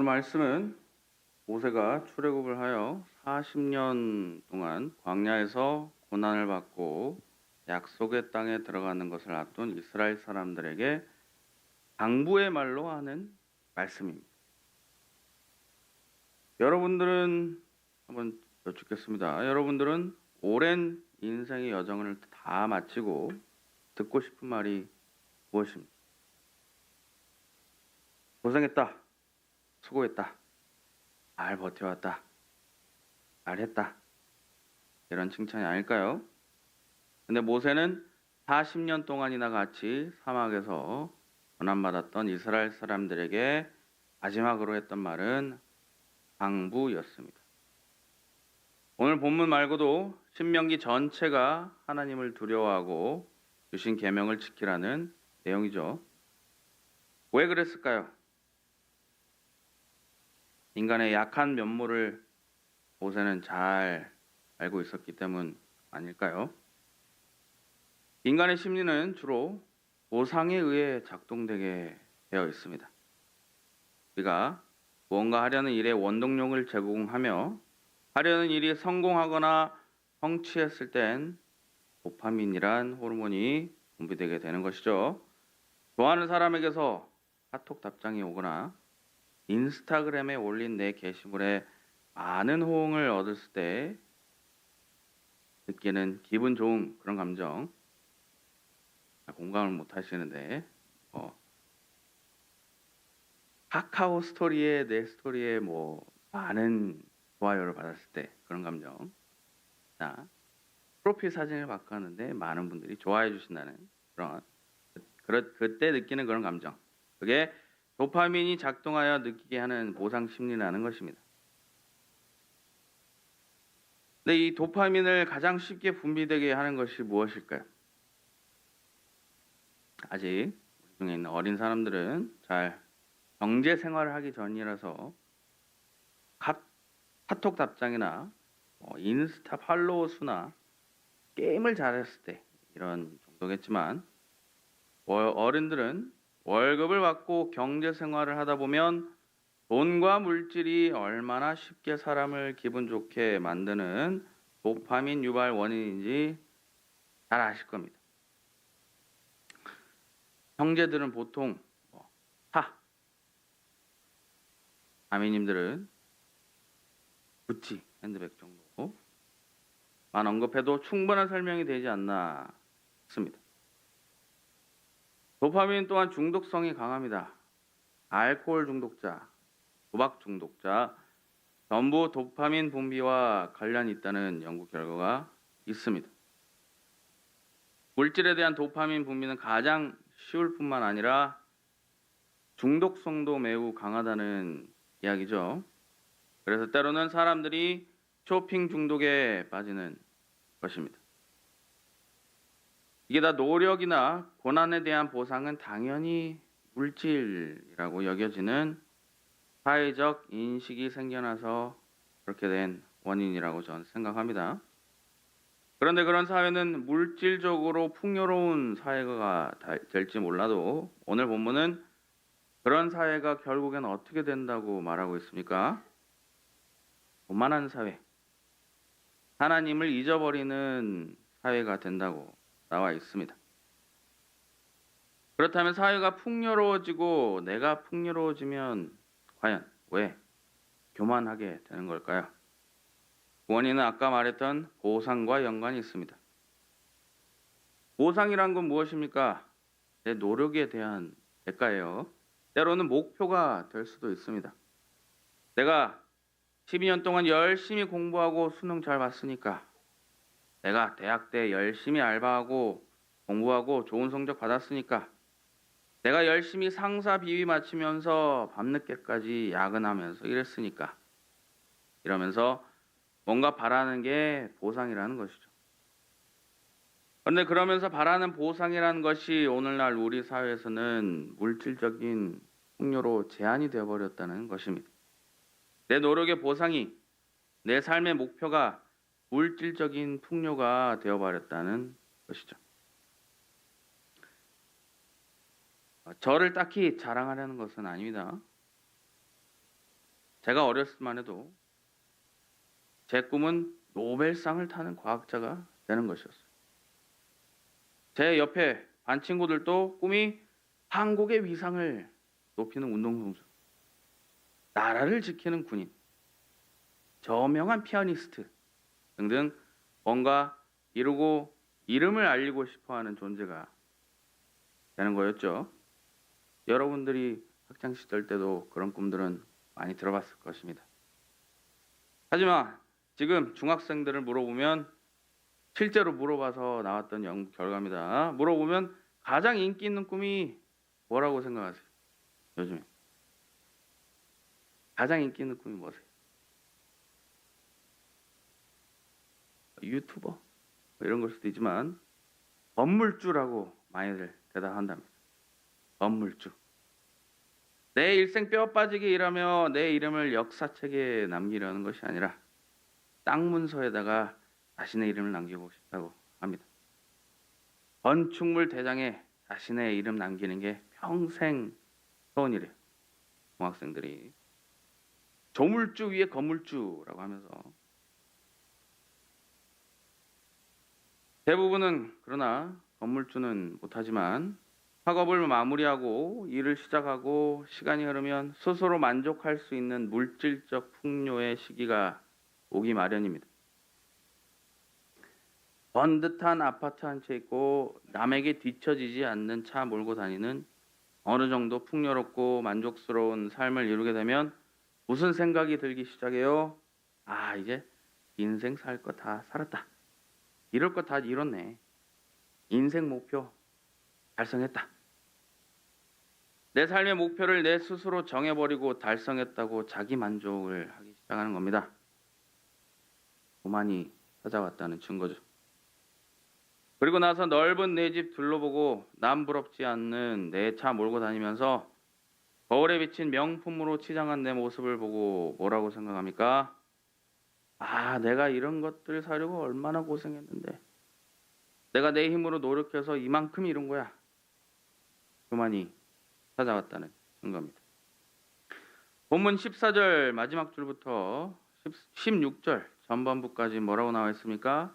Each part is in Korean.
오늘 말씀은 모세가 출애굽을 하여 40년 동안 광야에서 고난을 받고 약속의 땅에 들어가는 것을 앞둔 이스라엘 사람들에게 당부의 말로 하는 말씀입니다. 여러분들은 한번 여쭙겠습니다. 여러분들은 오랜 인생의 여정을 다 마치고 듣고 싶은 말이 무엇입니까? 고생했다. 수고했다. 잘 버텨왔다. 잘했다. 이런 칭찬이 아닐까요? 근데 모세는 40년 동안이나 같이 사막에서 고난받았던 이스라엘 사람들에게 마지막으로 했던 말은 당부였습니다. 오늘 본문 말고도 신명기 전체가 하나님을 두려워하고 주신 계명을 지키라는 내용이죠. 왜 그랬을까요? 인간의 약한 면모를 모세는 잘 알고 있었기 때문 아닐까요? 인간의 심리는 주로 보상에 의해 작동되게 되어 있습니다. 우리가 무언가 하려는 일에 원동력을 제공하며 하려는 일이 성공하거나 성취했을 땐 도파민이란 호르몬이 분비되게 되는 것이죠. 좋아하는 사람에게서 카톡 답장이 오거나 인스타그램에 올린 내 게시물에 많은 호응을 얻었을 때 느끼는 기분 좋은 그런 감정, 공감을 못 하시는데 카카오 스토리에 내 스토리에 많은 좋아요를 받았을 때 그런 감정, 프로필 사진을 바꿨는데 많은 분들이 좋아해 주신다는 그때 느끼는 그런 감정, 그게 도파민이 작동하여 느끼게 하는 보상 심리라는 것입니다. 근데 이 도파민을 가장 쉽게 분비되게 하는 것이 무엇일까요? 아직 우리 중에 있는 어린 사람들은 잘 경제 생활을 하기 전이라서 카톡 답장이나 인스타 팔로워 수나 게임을 잘했을 때 이런 정도겠지만 어른들은 월급을 받고 경제 생활을 하다 보면 돈과 물질이 얼마나 쉽게 사람을 기분 좋게 만드는 도파민 유발 원인인지 잘 아실 겁니다. 형제들은 보통 아미님들은 구찌 핸드백 정도만 언급해도 충분한 설명이 되지 않나 싶습니다. 도파민 또한 중독성이 강합니다. 알코올 중독자, 도박 중독자 전부 도파민 분비와 관련이 있다는 연구 결과가 있습니다. 물질에 대한 도파민 분비는 가장 쉬울 뿐만 아니라 중독성도 매우 강하다는 이야기죠. 그래서 때로는 사람들이 쇼핑 중독에 빠지는 것입니다. 이게 다 노력이나 고난에 대한 보상은 당연히 물질이라고 여겨지는 사회적 인식이 생겨나서 그렇게 된 원인이라고 저는 생각합니다. 그런데 그런 사회는 물질적으로 풍요로운 사회가 될지 몰라도 오늘 본문은 그런 사회가 결국엔 어떻게 된다고 말하고 있습니까? 오만한 사회, 하나님을 잊어버리는 사회가 된다고 나와 있습니다. 그렇다면 사회가 풍요로워지고 내가 풍요로워지면 과연 왜 교만하게 되는 걸까요? 원인은 아까 말했던 보상과 연관이 있습니다. 보상이란 건 무엇입니까? 내 노력에 대한 대가예요. 때로는 목표가 될 수도 있습니다. 내가 12년 동안 열심히 공부하고 수능 잘 봤으니까, 내가 대학 때 열심히 알바하고 공부하고 좋은 성적 받았으니까, 내가 열심히 상사 비위 맞추면서 밤늦게까지 야근하면서 일했으니까, 이러면서 뭔가 바라는 게 보상이라는 것이죠. 그런데 그러면서 바라는 보상이라는 것이 오늘날 우리 사회에서는 물질적인 풍요로 제한이 되어버렸다는 것입니다. 내 노력의 보상이, 내 삶의 목표가 물질적인 풍요가 되어버렸다는 것이죠. 저를 딱히 자랑하려는 것은 아닙니다. 제가 어렸을 만 해도 제 꿈은 노벨상을 타는 과학자가 되는 것이었어요. 제 옆에 반 친구들도 꿈이 한국의 위상을 높이는 운동선수, 나라를 지키는 군인, 저명한 피아니스트 등등 뭔가 이루고 이름을 알리고 싶어하는 존재가 되는 거였죠. 여러분들이 학창 시절 때도 그런 꿈들은 많이 들어봤을 것입니다. 하지만 지금 중학생들을 물어보면 실제로 물어봐서 나왔던 연구 결과입니다. 물어보면 가장 인기 있는 꿈이 뭐라고 생각하세요? 요즘에 가장 인기 있는 꿈이 뭐세요? 유튜버? 뭐 이런 걸 수도 있지만 건물주라고 많이들 대답한답니다. 건물주. 내 일생 뼈 빠지게 일하며 내 이름을 역사책에 남기려는 것이 아니라 땅 문서에다가 자신의 이름을 남기고 싶다고 합니다. 건축물 대장에 자신의 이름 남기는 게 평생 소원이래요. 중학생들이. 조물주 위에 건물주라고 하면서 대부분은 그러나 건물주는 못하지만 학업을 마무리하고 일을 시작하고 시간이 흐르면 스스로 만족할 수 있는 물질적 풍요의 시기가 오기 마련입니다. 번듯한 아파트 한 채 있고 남에게 뒤처지지 않는 차 몰고 다니는 어느 정도 풍요롭고 만족스러운 삶을 이루게 되면 무슨 생각이 들기 시작해요? 아, 이제 인생 살 거 다 살았다. 이럴 거 다 이뤘네. 인생 목표 달성했다. 내 삶의 목표를 내 스스로 정해버리고 달성했다고 자기 만족을 하기 시작하는 겁니다. 고만이 찾아왔다는 증거죠. 그리고 나서 넓은 내 집 둘러보고 남 부럽지 않는 내 차 몰고 다니면서 거울에 비친 명품으로 치장한 내 모습을 보고 뭐라고 생각합니까? 아, 내가 이런 것들 사려고 얼마나 고생했는데. 내가 내 힘으로 노력해서 이만큼 이룬 거야. 그만이 찾아왔다는 증거입니다. 본문 14절 마지막 줄부터 16절 전반부까지 뭐라고 나와 있습니까?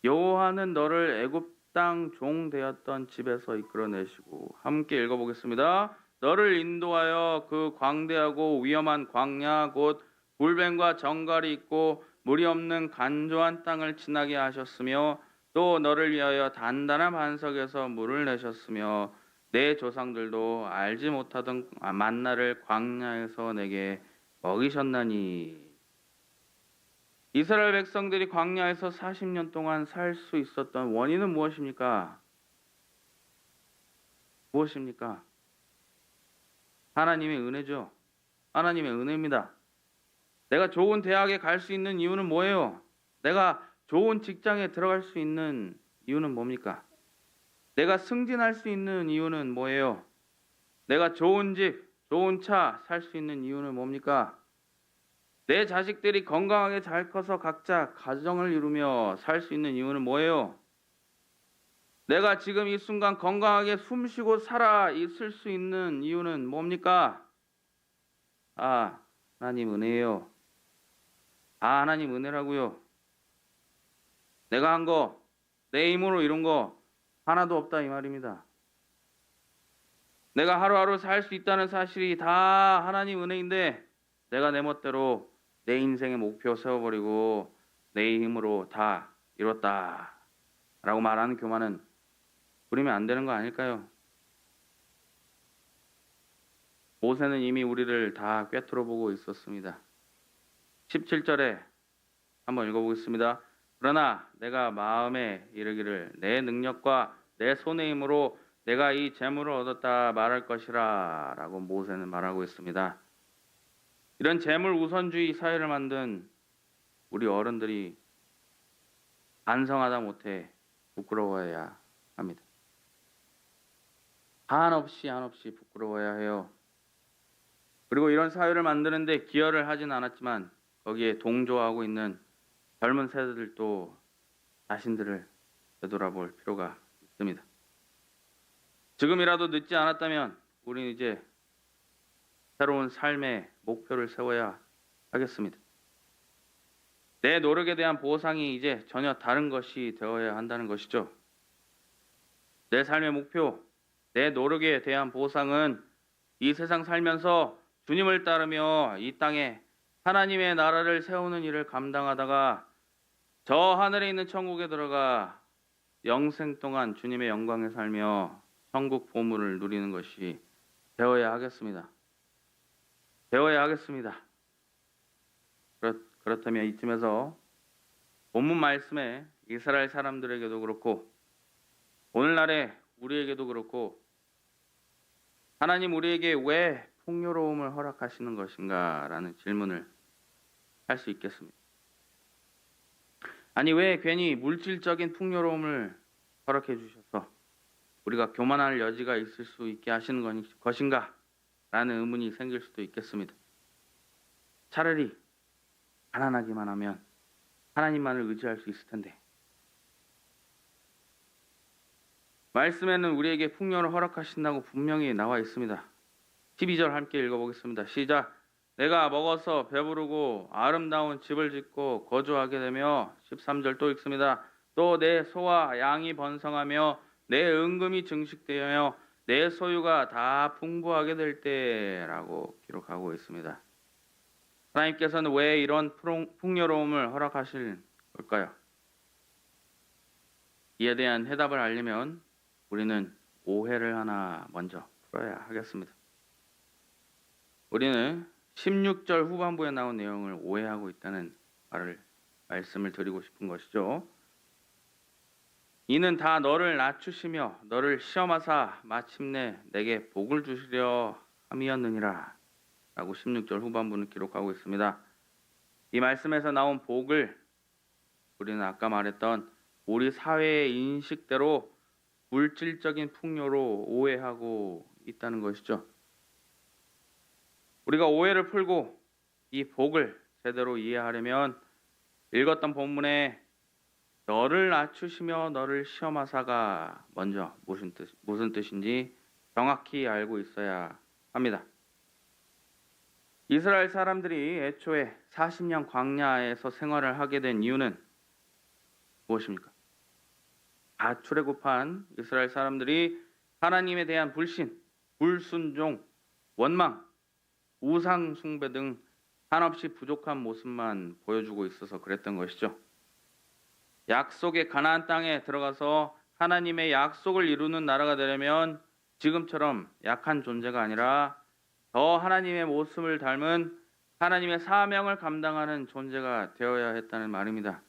여호와는 너를 애굽 땅 종 되었던 집에서 이끌어내시고 함께 읽어보겠습니다. 너를 인도하여 그 광대하고 위험한 광야 곧 불뱀과 정갈이 있고 물이 없는 간조한 땅을 지나게 하셨으며 또 너를 위하여 단단한 반석에서 물을 내셨으며 내 조상들도 알지 못하던 만나를 광야에서 내게 먹이셨나니. 이스라엘 백성들이 광야에서 40년 동안 살 수 있었던 원인은 무엇입니까? 무엇입니까? 하나님의 은혜죠. 하나님의 은혜입니다. 내가 좋은 대학에 갈 수 있는 이유는 뭐예요? 내가 좋은 직장에 들어갈 수 있는 이유는 뭡니까? 내가 승진할 수 있는 이유는 뭐예요? 내가 좋은 집, 좋은 차 살 수 있는 이유는 뭡니까? 내 자식들이 건강하게 잘 커서 각자 가정을 이루며 살 수 있는 이유는 뭐예요? 내가 지금 이 순간 건강하게 숨 쉬고 살아 있을 수 있는 이유는 뭡니까? 아, 하나님 은혜예요. 아, 하나님 은혜라고요. 내가 한 거, 내 힘으로 이룬 거 하나도 없다 이 말입니다. 내가 하루하루 살 수 있다는 사실이 다 하나님 은혜인데 내가 내 멋대로 내 인생의 목표 세워버리고 내 힘으로 다 이뤘다 라고 말하는 교만은 부리면 안 되는 거 아닐까요? 모세는 이미 우리를 다 꿰뚫어 보고 있었습니다. 17절에 한번 읽어보겠습니다. 그러나 내가 마음에 이르기를 내 능력과 내 손의 힘으로 내가 이 재물을 얻었다 말할 것이라 라고 모세는 말하고 있습니다. 이런 재물 우선주의 사회를 만든 우리 어른들이 반성하다 못해 부끄러워해야 합니다. 한없이 부끄러워야 해요. 그리고 이런 사회를 만드는데 기여를 하진 않았지만 거기에 동조하고 있는 젊은 세대들도 자신들을 되돌아볼 필요가 있습니다. 지금이라도 늦지 않았다면 우리는 이제 새로운 삶의 목표를 세워야 하겠습니다. 내 노력에 대한 보상이 이제 전혀 다른 것이 되어야 한다는 것이죠. 내 삶의 목표, 내 노력에 대한 보상은 이 세상 살면서 주님을 따르며 이 땅에 하나님의 나라를 세우는 일을 감당하다가 저 하늘에 있는 천국에 들어가 영생 동안 주님의 영광에 살며 천국 보물을 누리는 것이 되어야 하겠습니다. 되어야 하겠습니다. 그렇다면 이쯤에서 본문 말씀에 이스라엘 사람들에게도 그렇고 오늘날의 우리에게도 그렇고 하나님 우리에게 왜 풍요로움을 허락하시는 것인가 라는 질문을 할 수 있겠습니다. 아니 왜 괜히 물질적인 풍요로움을 허락해 주셔서 우리가 교만할 여지가 있을 수 있게 하시는 것인가 라는 의문이 생길 수도 있겠습니다. 차라리 가난하기만 하면 하나님만을 의지할 수 있을 텐데 말씀에는 우리에게 풍요를 허락하신다고 분명히 나와 있습니다. 12절 함께 읽어보겠습니다. 시작. 내가 먹어서 배부르고 아름다운 집을 짓고 거주하게 되며 13절 또 읽습니다. 또 내 소와 양이 번성하며 내 은금이 증식되어 내 소유가 다 풍부하게 될 때라고 기록하고 있습니다. 하나님께서는 왜 이런 풍요로움을 허락하실 걸까요? 이에 대한 해답을 알려면 우리는 오해를 하나 먼저 풀어야 하겠습니다. 우리는 16절 후반부에 나온 내용을 오해하고 있다는 말씀을 드리고 싶은 것이죠. 이는 다 너를 낮추시며 너를 시험하사 마침내 내게 복을 주시려 함이었느니라 라고 16절 후반부는 기록하고 있습니다. 이 말씀에서 나온 복을 우리는 아까 말했던 우리 사회의 인식대로 물질적인 풍요로 오해하고 있다는 것이죠. 우리가 오해를 풀고 이 복을 제대로 이해하려면 읽었던 본문에 너를 낮추시며 너를 시험하사가 먼저 무슨 뜻인지 정확히 알고 있어야 합니다. 이스라엘 사람들이 애초에 40년 광야에서 생활을 하게 된 이유는 무엇입니까? 다 출애굽한 이스라엘 사람들이 하나님에 대한 불신, 불순종, 원망, 우상 숭배 등 한없이 부족한 모습만 보여주고 있어서 그랬던 것이죠. 약속의 가나안 땅에 들어가서 하나님의 약속을 이루는 나라가 되려면 지금처럼 약한 존재가 아니라 더 하나님의 모습을 닮은 하나님의 사명을 감당하는 존재가 되어야 했다는 말입니다.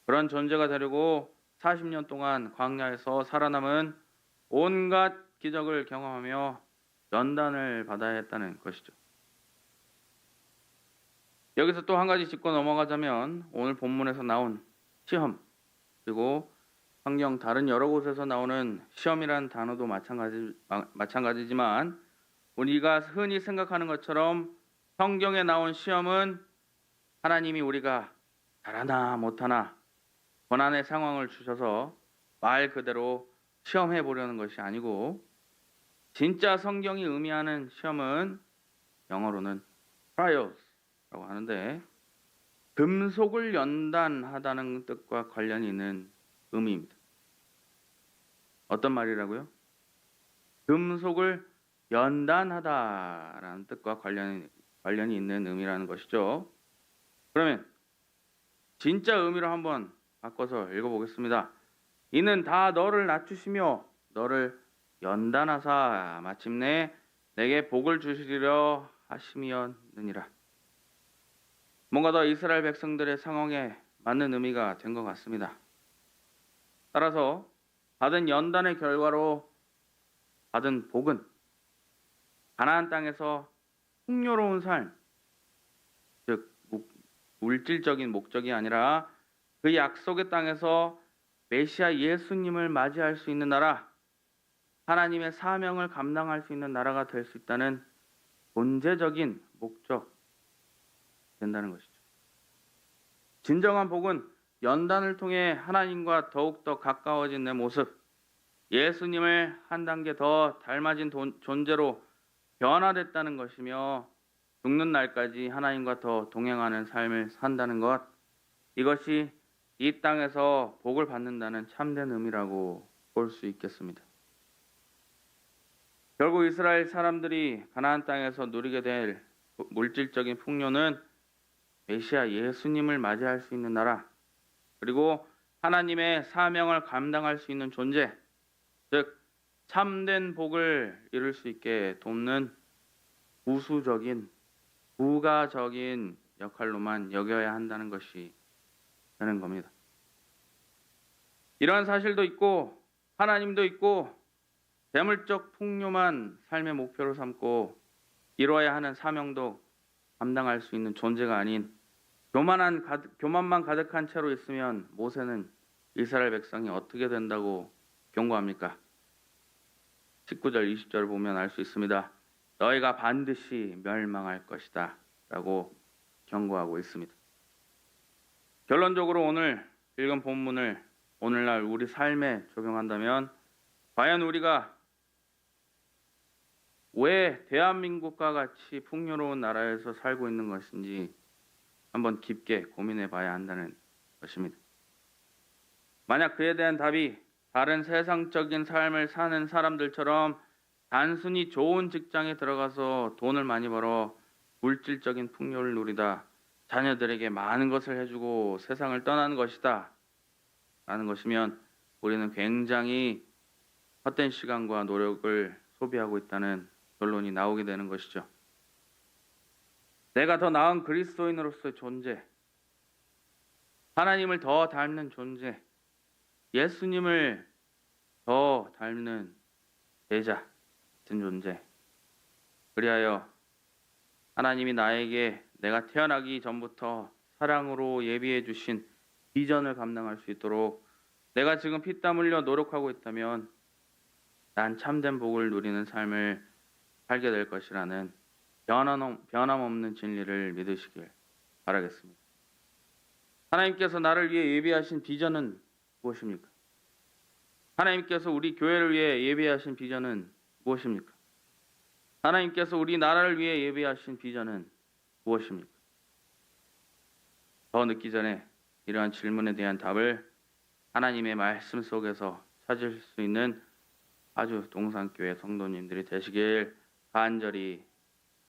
그런 존재가 되려고 40년 동안 광야에서 살아남은 온갖 기적을 경험하며 연단을 받아야 했다는 것이죠. 여기서 또 한 가지 짚고 넘어가자면 오늘 본문에서 나온 시험 그리고 성경 다른 여러 곳에서 나오는 시험이란 단어도 마찬가지지만 우리가 흔히 생각하는 것처럼 성경에 나온 시험은 하나님이 우리가 잘하나 못하나 고난의 상황을 주셔서 말 그대로 시험해 보려는 것이 아니고 진짜 성경이 의미하는 시험은 영어로는 trials라고 하는데 금속을 연단하다는 뜻과 관련이 있는 의미입니다. 어떤 말이라고요? 금속을 연단하다라는 뜻과 관련이 있는 의미라는 것이죠. 그러면 진짜 의미로 한번 바꿔서 읽어보겠습니다. 이는 다 너를 낮추시며 너를 연단하사 마침내 내게 복을 주시려 하심이었느니라. 뭔가 더 이스라엘 백성들의 상황에 맞는 의미가 된 것 같습니다. 따라서 받은 연단의 결과로 받은 복은 가나안 땅에서 풍요로운 삶, 즉 물질적인 목적이 아니라 그 약속의 땅에서 메시아 예수님을 맞이할 수 있는 나라, 하나님의 사명을 감당할 수 있는 나라가 될 수 있다는 본질적인 목적 된다는 것이죠. 진정한 복은 연단을 통해 하나님과 더욱더 가까워진 내 모습, 예수님을 한 단계 더 닮아진 존재로 변화됐다는 것이며 죽는 날까지 하나님과 더 동행하는 삶을 산다는 것, 이것이 이 땅에서 복을 받는다는 참된 의미라고 볼 수 있겠습니다. 결국 이스라엘 사람들이 가나안 땅에서 누리게 될 물질적인 풍요는 메시아 예수님을 맞이할 수 있는 나라, 그리고 하나님의 사명을 감당할 수 있는 존재, 즉 참된 복을 이룰 수 있게 돕는 부수적인, 부가적인 역할로만 여겨야 한다는 것이 되는 겁니다. 이러한 사실도 있고 하나님도 있고 재물적 풍요만 삶의 목표로 삼고 이루어야 하는 사명도 감당할 수 있는 존재가 아닌 교만만 가득한 채로 있으면 모세는 이스라엘 백성이 어떻게 된다고 경고합니까? 19절 20절을 보면 알 수 있습니다. 너희가 반드시 멸망할 것이다 라고 경고하고 있습니다. 결론적으로 오늘 읽은 본문을 오늘날 우리 삶에 적용한다면 과연 우리가 왜 대한민국과 같이 풍요로운 나라에서 살고 있는 것인지 한번 깊게 고민해 봐야 한다는 것입니다. 만약 그에 대한 답이 다른 세상적인 삶을 사는 사람들처럼 단순히 좋은 직장에 들어가서 돈을 많이 벌어 물질적인 풍요를 누리다 자녀들에게 많은 것을 해주고 세상을 떠나는 것이다 라는 것이면 우리는 굉장히 헛된 시간과 노력을 소비하고 있다는 결론이 나오게 되는 것이죠. 내가 더 나은 그리스도인으로서의 존재, 하나님을 더 닮는 존재, 예수님을 더 닮는 제자 같은 존재, 그리하여 하나님이 나에게 내가 태어나기 전부터 사랑으로 예비해 주신 비전을 감당할 수 있도록 내가 지금 피땀 흘려 노력하고 있다면 난 참된 복을 누리는 삶을 살게 될 것이라는 변함없는 진리를 믿으시길 바라겠습니다. 하나님께서 나를 위해 예비하신 비전은 무엇입니까? 하나님께서 우리 교회를 위해 예비하신 비전은 무엇입니까? 하나님께서 우리 나라를 위해 예비하신 비전은 무엇입니까? 더 늦기 전에 이러한 질문에 대한 답을 하나님의 말씀 속에서 찾을 수 있는 아주 동산교회 성도님들이 되시길 간절히